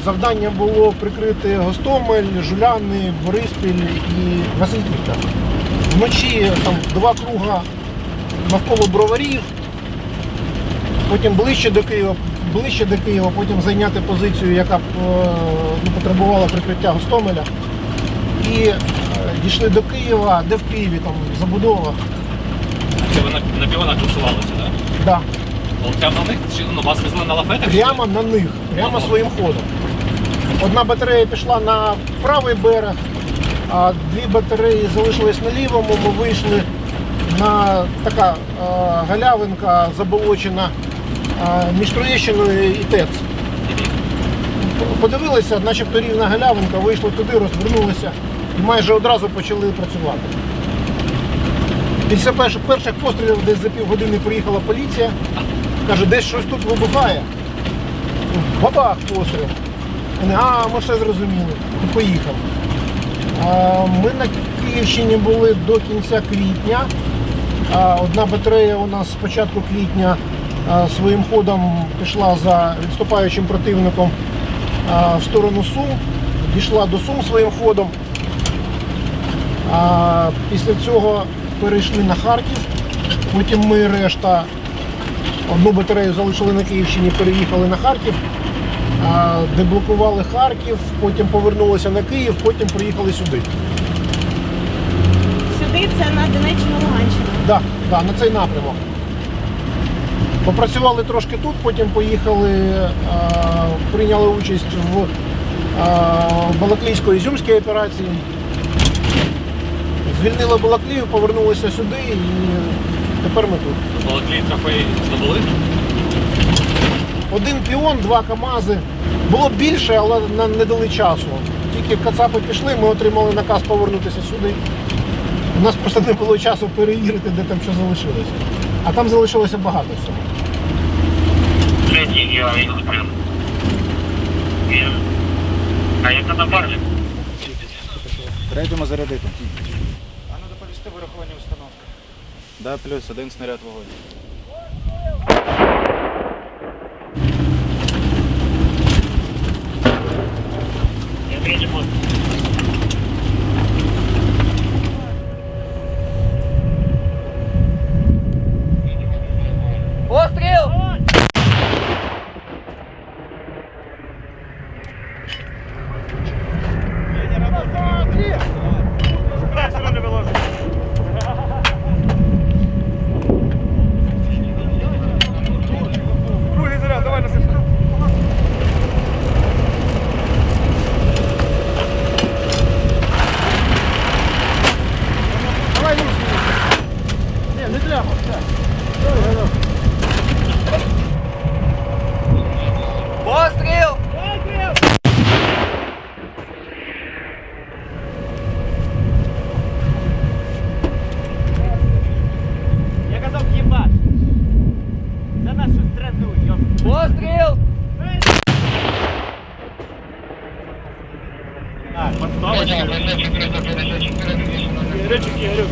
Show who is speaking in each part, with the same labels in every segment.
Speaker 1: завдання було прикрити Гостомель, Жуляни, Бориспіль і Васильківка. Вночі там 2 круга навколо Броварів, потім ближче до Києва, потім зайняти позицію, яка потребувала прикриття Гостомеля. І дійшли до Києва, де в Києві там забудова.
Speaker 2: Це ви на піонах тусувалися, так?
Speaker 1: Да.
Speaker 2: Прямо на них? Чи вас везли на лафетах?
Speaker 1: Прямо на них, прямо своїм ходом. Одна батарея пішла на правий берег, а 2 батареї залишились на лівому. Ми вийшли на така галявинка заболочена між Троєщиною і ТЕЦ. Подивилися, начебто рівна галявинка, вийшли туди, розвернулися і майже одразу почали працювати. Після перших пострілів десь за півгодини приїхала поліція, каже, десь щось тут вибухає. Бабах, постріл. Вони, ми все зрозуміли, і поїхав. Ми на Київщині були до кінця квітня. Одна батарея у нас з початку квітня своїм ходом пішла за відступаючим противником в сторону Сум, дійшла до Сум своїм ходом. Після цього перейшли на Харків, потім ми решта, одну батарею залишили на Київщині, переїхали на Харків, деблокували Харків, потім повернулися на Київ, потім приїхали сюди.
Speaker 3: Сюди це на Донеччину, Луганщину?
Speaker 1: Так, на цей напрямок. Попрацювали трошки тут, потім поїхали, прийняли участь в Балаклійсько-Ізюмській операції. Звільнили Балаклію, повернулися сюди і тепер ми тут.
Speaker 2: Балаклії трофеї здобули?
Speaker 1: 1 піон, 2 КАМАЗи. Було більше, але не дали часу. Тільки кацапи пішли, ми отримали наказ повернутися сюди. У нас просто не було часу перевірити, де там що залишилося. А там залишилося багато всього.
Speaker 4: Третій, я їх прям. А яка напарник?
Speaker 5: Третьому зарядити. А ну доповісти вирахування установки. Да, плюс 1 снаряд вогонь.
Speaker 4: Я третьому.
Speaker 6: Постріл!
Speaker 5: Другий заряд, давай на себе.
Speaker 1: Давай, ну, не треба.
Speaker 6: Постріл!
Speaker 7: Я казав їбать. За нашу страну, ёп.
Speaker 6: Постріл!
Speaker 7: Подставочка. Речики, говорю.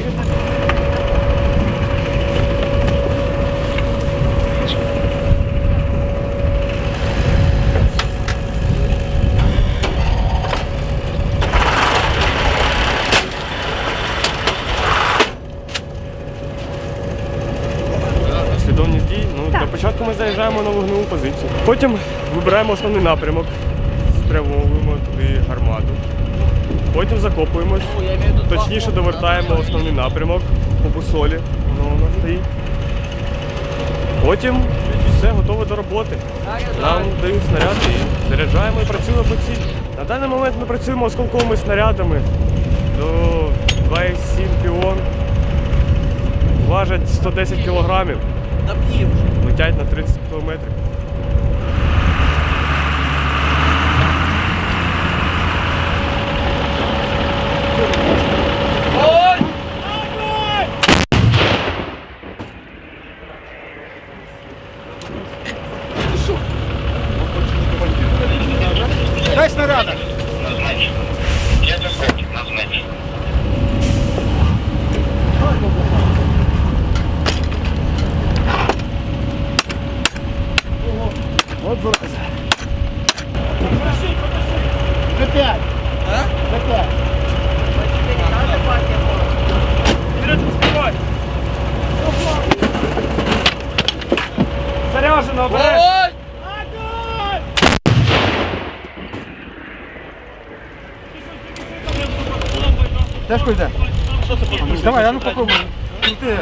Speaker 8: Послідовність дій. Для початку ми заїжджаємо на вогневу позицію. Потім вибираємо основний напрямок, спрямовуємо туди гармату. Потім закопуємось, точніше довертаємо основний напрямок по бусолі, воно у нас стоїть. Потім все, готове до роботи. Нам дають снаряди і заряджаємо і працюємо по цілі. На даний момент ми працюємо осколковими снарядами до 2,7 піон. Важать 110 кілограмів. Летять на 30 кілометрів.
Speaker 5: Дай снаряда.
Speaker 4: Назначено. Я доходик назначено.
Speaker 5: От зараза.
Speaker 1: 5. За 5.
Speaker 8: Заряжено, обережно.
Speaker 6: Огонь!
Speaker 1: Тяжко йде. Давай, а ну попробуй. Крути.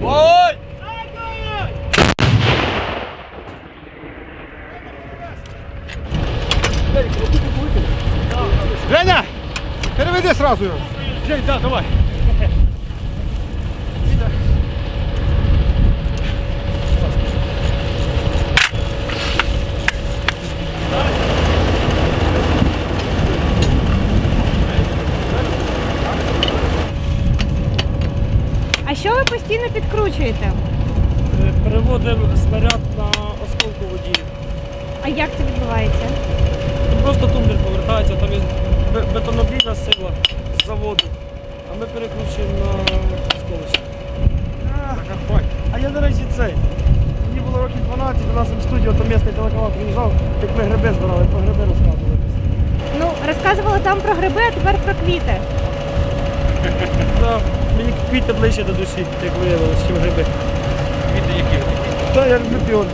Speaker 6: Огонь!
Speaker 1: Женя! Переведи сразу його.
Speaker 8: Жень, да, давай.
Speaker 3: А що ви постійно підкручуєте?
Speaker 8: Переводимо снаряд на осколкову дію.
Speaker 3: А як це відбувається?
Speaker 8: Просто тумблер повертається, там є бетонобійна сила з заводу, а ми перекручуємо на осколочку. А я, до речі, цей. Мені було років 12, у нас в студію то місний телеканал приїжджав, як ми гриби збирали, про гриби розказували.
Speaker 3: Ну, розказували там про гриби, а тепер про квіти.
Speaker 8: Да, мені квіти ближче до душі, як виявилось, чим гриби.
Speaker 2: Квіти які?
Speaker 8: Так, я люблю піон.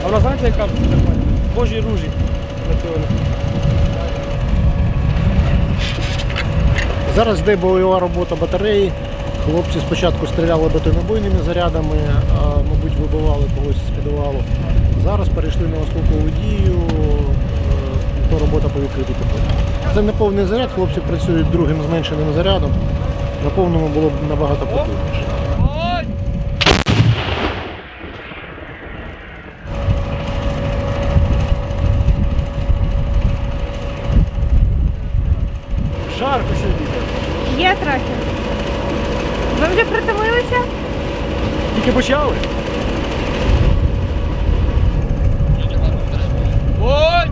Speaker 8: А вона знаєте, яка нормальна? Божі ружі на піоні.
Speaker 1: Зараз йде бойова робота батареї. Хлопці спочатку стріляли бетонобойними зарядами, а, мабуть, вибивали когось з підвалу. Зараз перейшли на осколкову дію, то робота по відкритій теплі. Це не повний заряд, хлопці працюють другим зменшеним зарядом. На повному було б набагато потужніше.
Speaker 6: Огонь!
Speaker 8: Жарко сьогодні.
Speaker 3: Є трохи. Ви вже притомилися?
Speaker 8: Тільки почали.
Speaker 6: Огонь!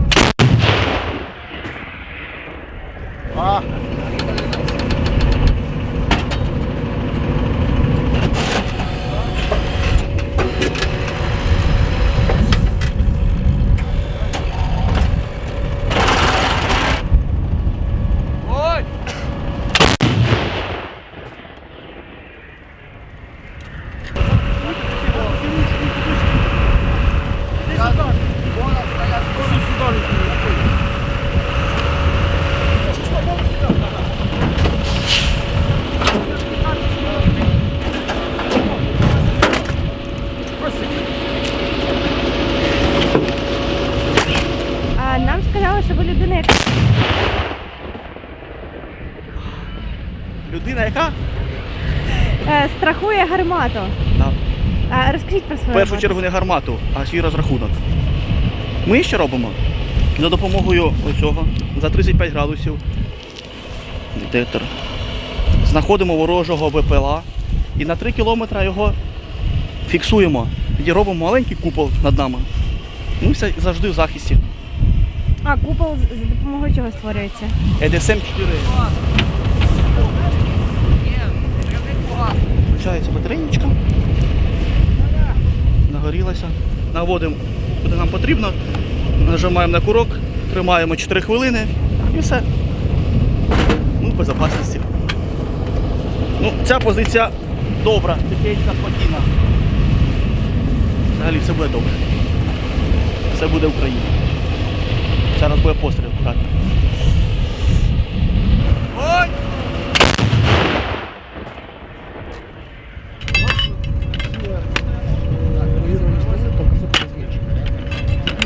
Speaker 1: А,
Speaker 6: Огонь!
Speaker 3: А нам сказали, що ви людина, яка
Speaker 5: Людина яка?
Speaker 3: страхує гармату.
Speaker 5: Да.
Speaker 3: Розкажіть про свою
Speaker 5: В першу
Speaker 3: роботу.
Speaker 5: чергу не гармату, а свій розрахунок. Ми що робимо? За допомогою оцього за 35 градусів детектор. Знаходимо ворожого БПЛА і на 3 кілометри його фіксуємо. Тоді робимо маленький купол над нами. Ми все завжди в захисті.
Speaker 3: А купол за допомогою чого створюється?
Speaker 5: ЕДСМ 4. Включається батарейничка. Нагорілася. Наводимо куди нам потрібно. Нажимаємо на курок, тримаємо 4 хвилини і все. Ну, в безпечності. Ну, ця позиція добра, тихенька, спокійна. Взагалі все буде добре. Все буде Україна. Зараз буде постріл. Аккуратно.
Speaker 6: Огонь!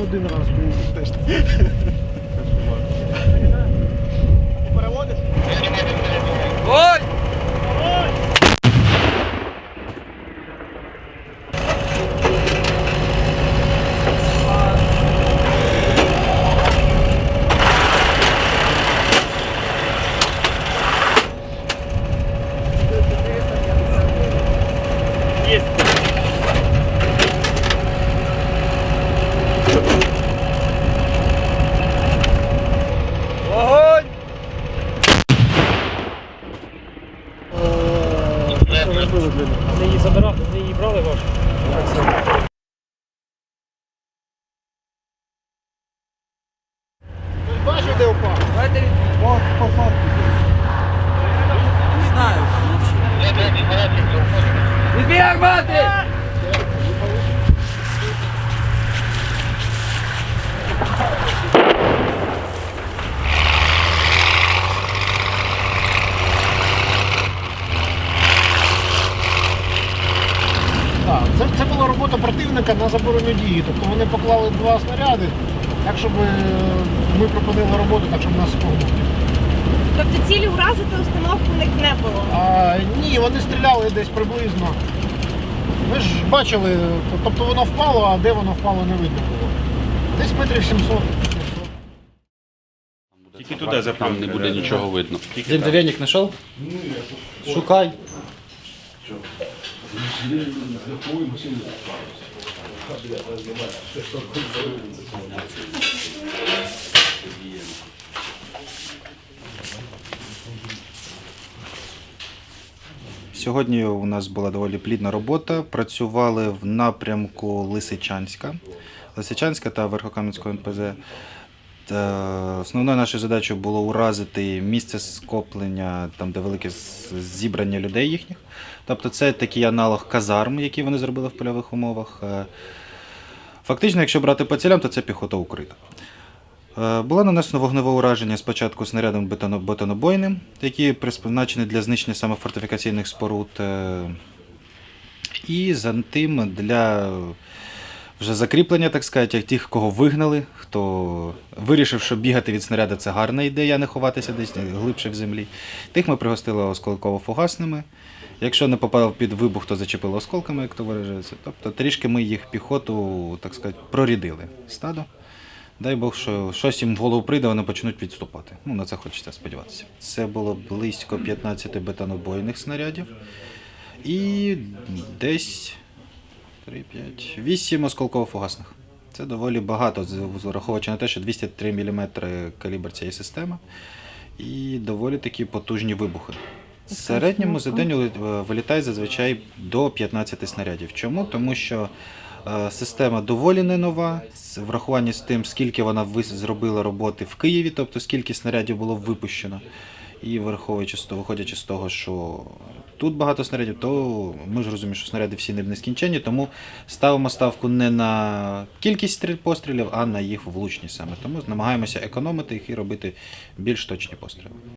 Speaker 1: один раз був теж.
Speaker 6: Огонь!
Speaker 8: що ви робили для них.
Speaker 7: Ви її брали вашу?
Speaker 1: Ти бачив, де упав?
Speaker 7: Давайте від... Не знаю. Відбій гармати!
Speaker 1: Так, це була робота противника на заборону дії. Тобто вони поклали 2 снаряди, так щоб ми припинили роботу, так щоб нас спогнути.
Speaker 3: Тобто цілі вразити установку в них не було.
Speaker 1: Ні, вони стріляли десь приблизно. Ми ж бачили, тобто воно впало, а де воно впало, не видно було. Десь метрів 700.
Speaker 9: Тільки туди запрям не буде нічого видно.
Speaker 5: Димдовєнник знайшов? Шукай.
Speaker 10: Сьогодні у нас була доволі плідна робота. Працювали в напрямку Лисичанська. Лисичанська та Верхокам'янського НПЗ. Основною нашою задачею було уразити місце скоплення, там де велике зібрання людей їхніх. Тобто це такий аналог казарм, які вони зробили в польових умовах. Фактично, якщо брати по цілям, то це піхота укрита. Було нанесено вогневе ураження спочатку снарядом бетонобойним, які призначені для знищення саме фортифікаційних споруд, і за тим для вже закріплення, так сказати, тих, кого вигнали, хто вирішив, що бігати від снаряду – це гарна ідея, не ховатися десь глибше в землі. Тих ми пригостили осколково-фугасними. Якщо не попав під вибух, то зачепили осколками, як то виражається. Тобто трішки ми їх піхоту, так сказати, прорядили стадо. Дай Бог, що щось їм в голову прийде, вони почнуть відступати. Ну, на це хочеться сподіватися. Це було близько 15 бетонобойних снарядів і десь 8 осколково-фугасних. Це доволі багато, враховуючи на те, що 203 мм калібр цієї системи і доволі такі потужні вибухи. В середньому за день вилітає зазвичай до 15 снарядів. Чому? Тому що система доволі не нова, з врахуванням з тим, скільки вона зробила роботи в Києві, тобто скільки снарядів було випущено. І виходячи з того, що тут багато снарядів, то ми ж розуміємо, що снаряди всі не нескінченні, тому ставимо ставку не на кількість пострілів, а на їх влучність саме. Тому намагаємося економити їх і робити більш точні постріли.